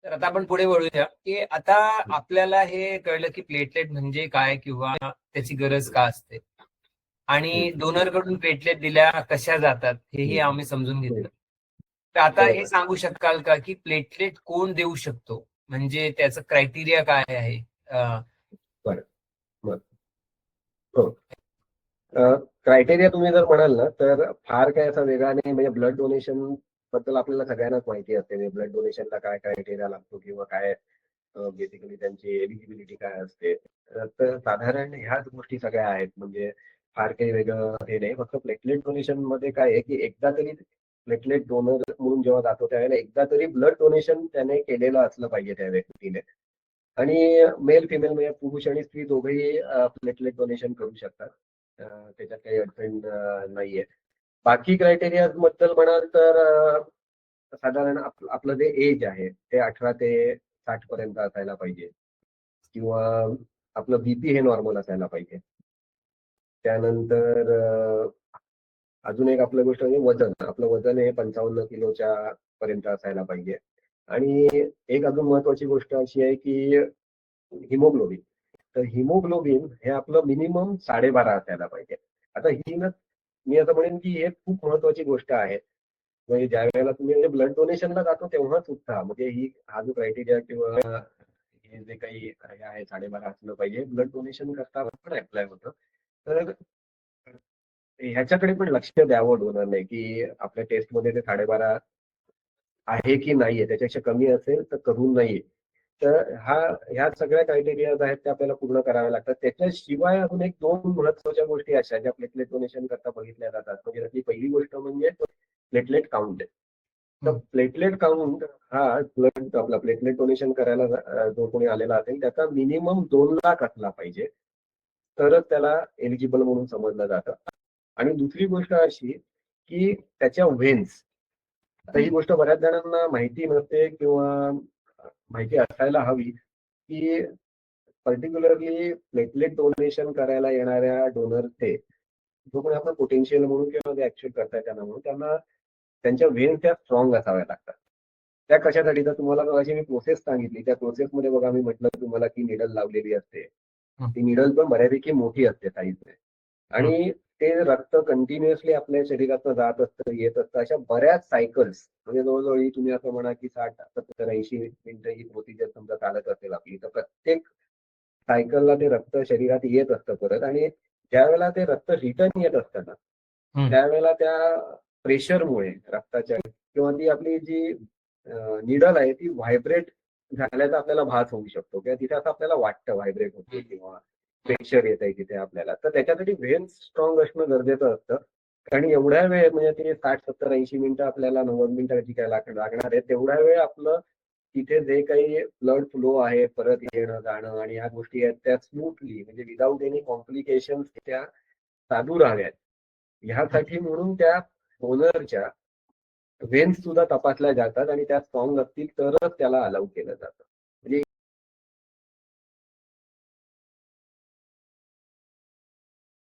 तर आता आपण पुढे वळूया, की आता आपल्याला हे कळलं की प्लेटलेट म्हणजे काय किंवा त्याची गरज का असते आणि डोनर कडून प्लेटलेट दिल्या कशा जातात हेही आम्ही समजून घेतलं. तर आता हे बरोबर. सांगू शकाल का की प्लेटलेट कोण देऊ शकतो, म्हणजे त्याचं क्रायटेरिया काय आहे? बरं. बरं. हो. क्रायटेरिया तुम्ही जर म्हणाल ना, तर फार काय असा वेगळा नाही. म्हणजे ब्लड डोनेशन बद्दल आपल्याला सगळ्यांनाच माहिती असते. ब्लड डोनेशनला काय क्रायटेरिया लागतो किंवा काय बेसिकली त्यांची एलिजिबिलिटी काय असते. तर साधारण ह्याच गोष्टी सगळ्या आहेत. म्हणजे फार काही वेगळं हे नाही. फक्त प्लेटलेट डोनेशन मध्ये काय आहे, की एकदा तरी प्लेटलेट डोनर म्हणून जेव्हा जातो त्यावेळेला एकदा तरी ब्लड डोनेशन त्याने केलेलं असलं पाहिजे त्या व्यक्तीने. आणि मेल फिमेल म्हणजे पुरुष आणि स्त्री दोघेही प्लेटलेट डोनेशन करू शकतात. त्याच्यात काही अडचण नाहीये. बाकी क्रायटेरिया बद्दल म्हणाल तर साधारण आपलं जे एज आहे ते 18 ते 60 पर्यंत असायला पाहिजे किंवा आपलं बीपी हे नॉर्मल असायला पाहिजे. त्यानंतर अजून एक आपलं गोष्ट म्हणजे वजन. आपलं वजन हे 55 किलोच्या पर्यंत असायला पाहिजे. आणि एक अजून महत्वाची गोष्ट अशी आहे की हिमोग्लोबिन. तर हिमोग्लोबिन हे आपलं मिनिमम 12.5 असायला पाहिजे. आता ही ना, मी असं म्हणेन की हे खूप महत्वाची गोष्ट आहे. म्हणजे ज्या वेळेला तुम्ही म्हणजे ब्लड डोनेशनला जातो तेव्हा सुद्धा म्हणजे हा जो क्रायटेरिया किंवा हे जे काही हे आहे 12.5 असलं पाहिजे ब्लड डोनेशन करताना पण अप्लाय होतं. तर ह्याच्याकडे पण लक्ष द्यावं डोनरने की आपल्या टेस्टमध्ये ते 12.5 आहे की नाहीये, त्याच्यापेक्षा कमी असेल तर करू नये. तर ह्या सगळ्या क्रायटेरिया आहेत त्या आपल्याला पूर्ण कराव्या लागतात. त्याच्याशिवाय अजून एक दोन महत्वाच्या गोष्टी अशा ज्या प्लेटलेट डोनेशन करता बघितल्या जातात. म्हणजे त्यातली पहिली गोष्ट म्हणजे प्लेटलेट काउंट. तर प्लेटलेट काउंट हा ब्लड आपला प्लेटलेट डोनेशन करायला जो कोणी आलेला असेल त्याचा मिनिमम 2 लाख असला पाहिजे, तरच त्याला एलिजिबल म्हणून समजलं जातं. आणि दुसरी गोष्ट अशी की त्याच्या व्हेन्स. आता ही गोष्ट बऱ्याच जणांना माहिती नसते किंवा माहिती असायला हवी की पर्टिक्युलरली प्लेटलेट डोनेशन करायला येणाऱ्या डोनरचे जो कोणी आपण पोटेन्शियल म्हणून किंवा जे ऍक्च्युअल करताय त्यांना म्हणून त्यांना त्यांच्या व्हेन्स त्या स्ट्रॉंग असाव्या लागतात. त्या कशासाठी? तर तुम्हाला मगाशी मी प्रोसेस सांगितली. त्या प्रोसेसमध्ये बघा मी म्हटलं तुम्हाला की निडल लावलेली असते. ती निडल पण बऱ्यापैकी मोठी असते साईजने. आणि ते रक्त कंटिन्युअसली आपल्या शरीरातनं जात असतं, येत असतं. अशा बऱ्याच सायकल्स म्हणजे जवळजवळ ही तुम्ही असं म्हणा की 60, 70, 80 मिनिटं ही प्रोसिजर समजा चालत असेल आपली, तर प्रत्येक सायकलला ते रक्त शरीरात येत असतं परत. आणि ज्यावेळेला ते रक्त रिटर्न येत असतं ना, त्यावेळेला त्या प्रेशरमुळे रक्ताच्या किंवा ती आपली जी निडल आहे ती व्हायब्रेट झाल्याचा आपल्याला भास होऊ शकतो किंवा तिथे असं आपल्याला वाटतं व्हायब्रेट होते किंवा प्रेशर येत आहे तिथे आपल्याला. तर त्याच्यासाठी व्हेन्स स्ट्रॉंग असणं गरजेचं असतं. आणि एवढ्या वेळ म्हणजे ते 60, 70, 80 मिनिटं आपल्याला 90 मिनिटं जी काय लागणार आहे तेवढ्या वेळ आपलं तिथे जे काही ब्लड फ्लो आहे परत येणं जाणं आणि ह्या गोष्टी आहेत त्या स्मूथली म्हणजे विदाऊट एनी कॉम्प्लिकेशन त्या चालू राहाव्यात. ह्यासाठी म्हणून त्या डोनरच्या व्हेन्स सुद्धा तपासल्या जातात आणि त्या स्ट्रॉंग असतील तरच त्याला अलाउ केलं जातं.